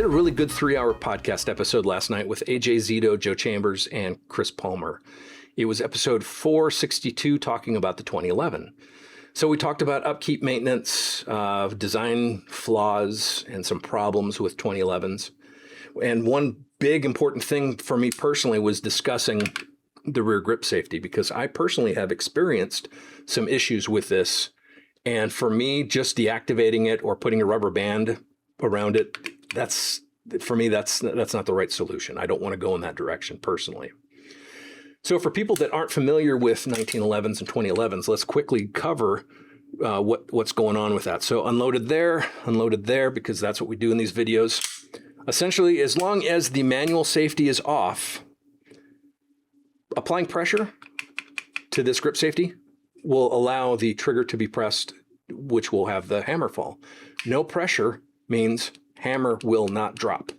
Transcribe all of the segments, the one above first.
a really good 3-hour podcast episode last night with AJ Zito, Joe Chambers, and Chris Palmer. It was episode 462 talking about the 2011. So we talked about upkeep maintenance, design flaws, and some problems with 2011s. And one big important thing for me personally was discussing the rear grip safety, because I personally have experienced some issues with this. And for me, just deactivating it or putting a rubber band around it, that's not the right solution. I don't want to go in that direction personally. So for people that aren't familiar with 1911s and 2011s, let's quickly cover what's going on with that. So unloaded there, because that's what we do in these videos. Essentially, as long as the manual safety is off, applying pressure to this grip safety will allow the trigger to be pressed, which will have the hammer fall. No pressure means hammer will not drop.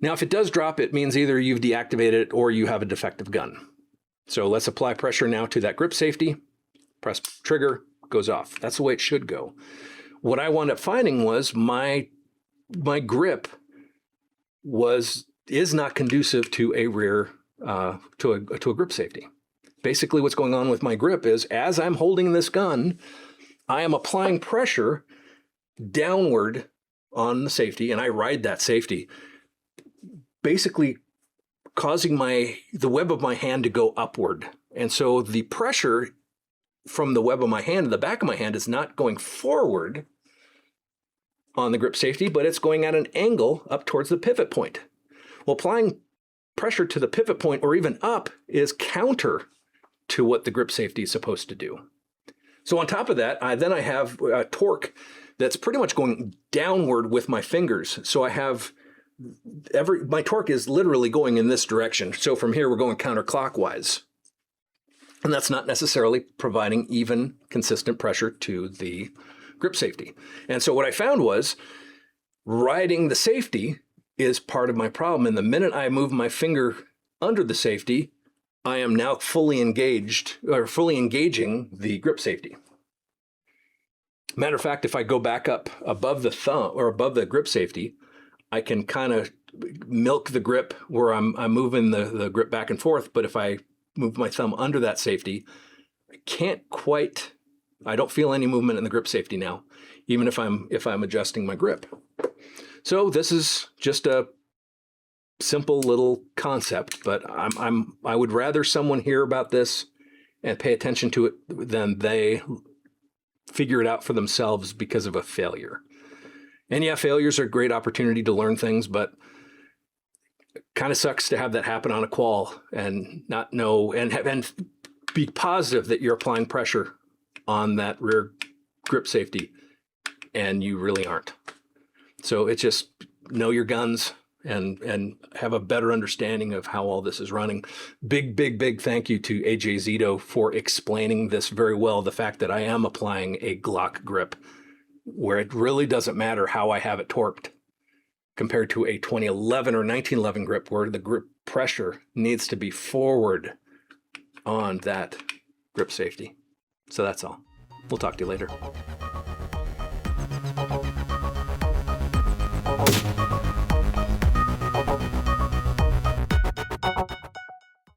Now, if it does drop, it means either you've deactivated it or you have a defective gun. So let's apply pressure now to that grip safety. Press trigger, goes off. That's the way it should go. What I wound up finding was my grip is not conducive to a rear to a grip safety. Basically, what's going on with my grip is as I'm holding this gun, I am applying pressure downward on the safety, and I ride that safety, basically causing the web of my hand to go upward. And so the pressure from the web of my hand to the back of my hand is not going forward on the grip safety, but it's going at an angle up towards the pivot point. Well, applying pressure to the pivot point or even up is counter to what the grip safety is supposed to do. So on top of that, I have torque that's pretty much going downward with my fingers. So I have my torque is literally going in this direction. So from here, we're going counterclockwise. And that's not necessarily providing even consistent pressure to the grip safety. And so what I found was riding the safety is part of my problem. And the minute I move my finger under the safety, I am now fully engaging the grip safety. Matter of fact, if I go back up above the thumb or above the grip safety, I can kind of milk the grip where I'm moving the grip back and forth. But if I move my thumb under that safety, I don't feel any movement in the grip safety now, even if I'm adjusting my grip. So this is just a simple little concept, but I would rather someone hear about this and pay attention to it than they figure it out for themselves because of a failure. And yeah, failures are a great opportunity to learn things, but it kind of sucks to have that happen on a qual and not know and be positive that you're applying pressure on that rear grip safety and you really aren't. So it's just know your guns and have a better understanding of how all this is running. Big thank you to AJ Zito for explaining this very well. The fact that I am applying a Glock grip where it really doesn't matter how I have it torqued compared to a 2011 or 1911 grip where the grip pressure needs to be forward on that grip safety. So that's all. We'll talk to you later.